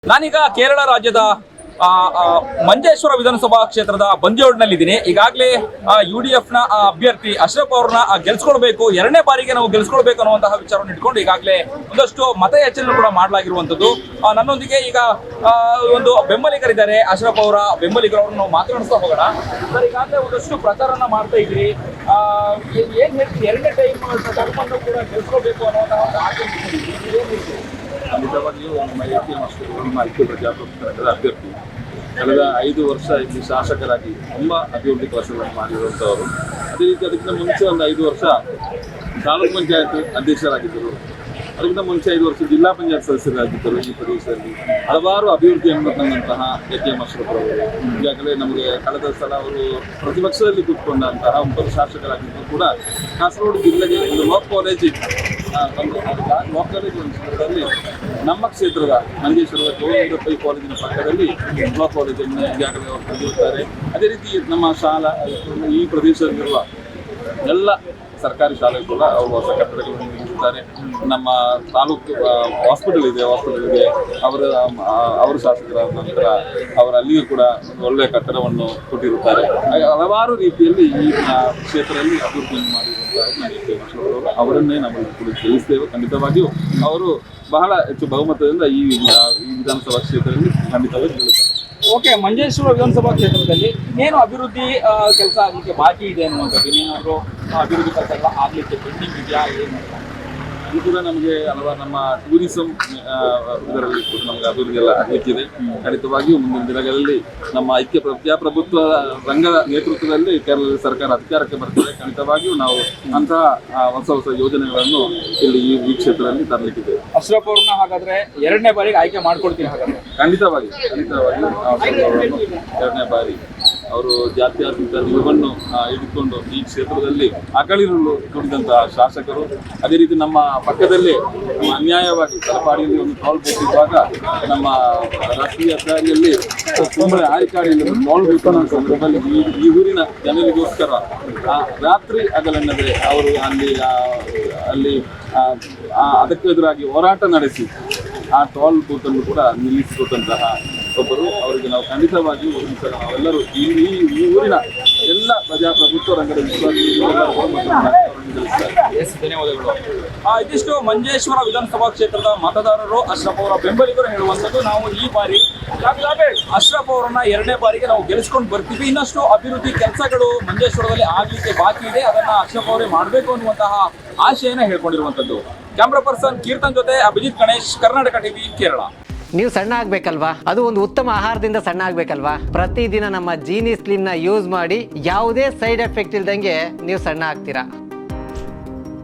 ನಾನೀಗ ಕೇರಳ ರಾಜ್ಯದ ಮಂಜೇಶ್ವರ ವಿಧಾನಸಭಾ ಕ್ಷೇತ್ರದ ಬಂದಿಯೋಡ್ನಲ್ಲಿದ್ದೀನಿ. ಈಗಾಗಲೇ UDF ನ ಅಭ್ಯರ್ಥಿ ಅಶ್ರಫ್ ಅವ್ರನ್ನ ಗೆಲ್ಸ್ಕೊಳ್ಬೇಕು, ಎರಡನೇ ಬಾರಿಗೆ ನಾವು ಗೆಲ್ಸ್ಕೊಳ್ಬೇಕು ಅನ್ನುವಂತಹ ವಿಚಾರವನ್ನು ಇಟ್ಕೊಂಡು ಈಗಾಗಲೇ ಒಂದಷ್ಟು ಮತಯಾಚನೆ ಕೂಡ ಮಾಡಲಾಗಿರುವಂತದ್ದು. ನನ್ನೊಂದಿಗೆ ಈಗ ಒಂದು ಬೆಂಬಲಿಗರಿದ್ದಾರೆ. ಅಶ್ರಫ್ ಅವರ ಬೆಂಬಲಿಗರವ್ರನ್ನ ನಾವು ಮಾತನಾಡಿಸ್ತಾ ಹೋಗೋಣ. ಸರ್, ಈಗಾಗಲೇ ಒಂದಷ್ಟು ಪ್ರಚಾರನ ಮಾಡ್ತಾ ಇದ್ರಿ, ಏನ್ ಹೇಳ್ತೀವಿ, ಎರಡನೇ ಟೈಮ್ ಕರ್ಕೊಂಡು ಕೂಡ ಗೆಲ್ಸ್ಕೊಳ್ಬೇಕು ಅನ್ನುವಂತಹ ಒಂದು ಆಸೆ ಖಂಡಿತವಾಗಿಯೂ ನಮ್ಮ ನಮ್ಮ ಐಕ್ಯ ಪ್ರಜಾಪ್ರಭುತ್ವದ ಅಭ್ಯರ್ಥಿ ಕಳೆದ 5 ವರ್ಷ ಇಲ್ಲಿ ಶಾಸಕರಾಗಿ ತುಂಬ ಅಭಿವೃದ್ಧಿ ಕೆಲಸಗಳನ್ನು ಮಾಡಿರುವಂಥವರು. ಅದೇ ರೀತಿ ಅದಕ್ಕಿಂತ ಮುಂಚೆ ಒಂದು 5 ವರ್ಷ ತಾಲೂಕು ಪಂಚಾಯತ್ ಅಧ್ಯಕ್ಷರಾಗಿದ್ದರು. ಅದಕ್ಕಿಂತ ಮುಂಚೆ 5 ವರ್ಷ ಜಿಲ್ಲಾ ಪಂಚಾಯತ್ ಸದಸ್ಯರಾಗಿದ್ದರು. ಈ ಪ್ರದೇಶದಲ್ಲಿ ಹಲವಾರು ಅಭಿವೃದ್ಧಿಯನ್ನು ತಂದಂತಹ ಎಂ ಅಶ್ರಫ್ ಅವರು ಈಗಾಗಲೇ ನಮಗೆ ಕಳೆದ ಸಲ ಅವರು ಪ್ರತಿಪಕ್ಷದಲ್ಲಿ ಕೂತ್ಕೊಂಡಂತಹ ಒಬ್ಬರು ಶಾಸಕರಾಗಿದ್ದರು ಕೂಡ ಕಾಸರಗೋಡು ಜಿಲ್ಲೆಗೆ ಒಂದು ಲಾ ಕಾಲೇಜ್ ಒಂದು ಕ್ಷೇತ್ರದಲ್ಲಿ ನಮ್ಮ ಕ್ಷೇತ್ರದ ಮಂಜೇಶ್ವರದ ಗೋವಿಂದ ಪೈ ಕಾಲೇಜಿನ ಪಕ್ಕದಲ್ಲಿ ಲಾ ಕಾಲೇಜನ್ನು ಈಗಾಗಲೇ ಅವರು ತಂದಿರುತ್ತಾರೆ. ಅದೇ ರೀತಿ ನಮ್ಮ ಶಾಲಾ ಈ ಪ್ರದೇಶದಲ್ಲಿರುವ ಎಲ್ಲ ಸರ್ಕಾರಿ ಶಾಲೆಗಳು ಕೂಡ ಅವರು ಹೊಸ ಕಟ್ಟಡಗಳನ್ನು ನಿರ್ಮಿಸುತ್ತಾರೆ. ನಮ್ಮ ತಾಲೂಕು ಹಾಸ್ಪಿಟಲ್ ಇದೆ, ಅವರು ಶಾಸಕರಾದ ನಂತರ ಅವರು ಅಲ್ಲಿಯೂ ಕೂಡ ಒಳ್ಳೆಯ ಕಟ್ಟಡವನ್ನು ಕೊಟ್ಟಿರುತ್ತಾರೆ. ಹಲವಾರು ರೀತಿಯಲ್ಲಿ ಈ ಕ್ಷೇತ್ರದಲ್ಲಿ ಅಭಿವೃದ್ಧಿಯನ್ನು ಮಾಡಿರುವಂತಹ ಅವರನ್ನೇ ನಾವು ಕೂಡ ಗೆಲ್ಲಿಸ್ತೇವೆ. ಖಂಡಿತವಾಗಿಯೂ ಅವರು ಬಹಳ ಹೆಚ್ಚು ಬಹುಮತದಿಂದ ಈ ವಿಧಾನಸಭಾ ಕ್ಷೇತ್ರದಲ್ಲಿ ಖಂಡಿತವಾಗಿ ಗೆಲ್ಲುತ್ತಾರೆ. ಓಕೆ, ಮಂಜೇಶ್ವರ ವಿಧಾನಸಭಾ ಕ್ಷೇತ್ರದಲ್ಲಿ ಏನು ಅಭಿವೃದ್ಧಿ ಕೆಲಸ ಆಗಲಿಕ್ಕೆ ಬಾಕಿ ಇದೆ ಅನ್ನುವಂಥದ್ದು, ಏನಾದರೂ ಅಭಿವೃದ್ಧಿ ಕೆಲಸಗಳ ಆಗಲಿಕ್ಕೆ ಪೆಂಡಿಂಗ್ ಇದೆಯಾ ಏನು? ಇದು ಕೂಡ ನಮಗೆ ಹಲವಾರು ನಮ್ಮ ಟೂರಿಸಂ ಇದರಲ್ಲಿ ಕೂಡ ನಮಗೆ ಅಭಿವೃದ್ಧಿ ಎಲ್ಲ ಆಗಲಿಕ್ಕಿದೆ. ಖಂಡಿತವಾಗಿಯೂ ಮುಂದಿನ ದಿನಗಳಲ್ಲಿ ನಮ್ಮ ಐಕ್ಯ ಪ್ರಜಾಪ್ರಭುತ್ವ ರಂಗದ ನೇತೃತ್ವದಲ್ಲಿ ಕೇರಳ ಸರ್ಕಾರ ಅಧಿಕಾರಕ್ಕೆ ಬರ್ತದೆ. ಖಂಡಿತವಾಗಿಯೂ ನಾವು ಅಂತಹ ಹೊಸ ಯೋಜನೆಗಳನ್ನು ಇಲ್ಲಿ ಈ ಕ್ಷೇತ್ರದಲ್ಲಿ ತರಲಿಕ್ಕಿದೆ. ಅಶ್ರಫ್ ಅವ್ರನ್ನ ಹಾಗಾದ್ರೆ ಎರಡನೇ ಬಾರಿಗೆ ಆಯ್ಕೆ ಮಾಡ್ಕೊಳ್ತೀನಿ. ಹಾಗಾದ್ರೆ ಖಂಡಿತವಾಗಿಯೂ ಎರಡನೇ ಬಾರಿ ಅವರು ಜಾತ್ಯತೀತ ನಿಲುವನ್ನು ಹಿಡಿದುಕೊಂಡು ಈ ಕ್ಷೇತ್ರದಲ್ಲಿ ಅಗಳಿರಲು ದುಡಿದಂತಹ ಶಾಸಕರು. ಅದೇ ರೀತಿ ನಮ್ಮ ಪಕ್ಕದಲ್ಲಿ ಅನ್ಯಾಯವಾಗಿ ತಲಪಾಡಿಯಲ್ಲಿ ಒಂದು ಟೋಲ್ ಬೂತ್ ಇರುವಾಗ ನಮ್ಮ ರಾಷ್ಟ್ರೀಯ ಹೆದ್ದಾರಿಯಲ್ಲಿ ಸುಮ್ಮನೆ ಆಯ್ಕಾಡಿಯಲ್ಲಿ ಒಂದು ಟೋಲ್ ಬೂತ್ ಅನ್ನೋ ಸಂದರ್ಭದಲ್ಲಿ ಈ ಊರಿನ ಜನರಿಗೋಸ್ಕರ ರಾತ್ರಿ ಹಗಲೆನ್ನದೆ ಅವರು ಅಲ್ಲಿ ಅದಕ್ಕೆ ಎದುರಾಗಿ ಹೋರಾಟ ನಡೆಸಿ ಆ ಟೋಲ್ ಬೂತ್ ಅನ್ನು ಕೂಡ ನಿಲ್ಲಿಸಿಕೊಟ್ಟಂತಹ ಒಬ್ಬರು. ಅವರಿಗೆ ನಾವು ಖಂಡಿತವಾಗಿಯೂ ನಾವೆಲ್ಲರೂ ಈ ಊರಿನ ಎಲ್ಲ ಪ್ರಜಾಪ್ರಭುತ್ವ ರಂಗದ ಧನ್ಯವಾದಗಳು. ಇದಿಷ್ಟು ಮಂಜೇಶ್ವರ ವಿಧಾನಸಭಾ ಕ್ಷೇತ್ರದ ಮತದಾರರು, ಅಶ್ರಫ್ ಅವರ ಬೆಂಬಲಿಗರು ಹೇಳುವಂಥದ್ದು. ನಾವು ಈ ಬಾರಿ ಅಶ್ರಫ್ ಅವರನ್ನ ಎರಡನೇ ಬಾರಿಗೆ ನಾವು ಗೆಲ್ಲಿಸ್ಕೊಂಡು ಬರ್ತೀವಿ. ಇನ್ನಷ್ಟು ಅಭಿವೃದ್ಧಿ ಕೆಲಸಗಳು ಮಂಜೇಶ್ವರದಲ್ಲಿ ಆಗ್ಲಿಕ್ಕೆ ಬಾಕಿ ಇದೆ, ಅದನ್ನ ಅಶ್ರಫ್ ಅವರೇ ಮಾಡಬೇಕು ಅನ್ನುವಂತಹ ಆಶೆಯನ್ನ ಹೇಳ್ಕೊಂಡಿರುವಂಥದ್ದು. ಕ್ಯಾಮ್ರಾ ಪರ್ಸನ್ ಕೀರ್ತನ್ ಜೊತೆ ಅಭಿಜಿತ್ ಗಣೇಶ್, ಕರ್ನಾಟಕ ಟಿವಿ, ಕೇರಳ. ನೀವು ಸಣ್ಣ ಆಗ್ಬೇಕಲ್ವಾ? ಅದು ಒಂದು ಉತ್ತಮ ಆಹಾರದಿಂದ ಸಣ್ಣ ಆಗ್ಬೇಕಲ್ವಾ? ಪ್ರತಿದಿನ ನಮ್ಮ ಜೀನಿ ಸ್ಲಿಮ್ ನ ಯೂಸ್ ಮಾಡಿ ಯಾವುದೇ ಸೈಡ್ ಎಫೆಕ್ಟ್ ಇಲ್ದಂಗೆ ನೀವು ಸಣ್ಣ ಆಗ್ತೀರಾ.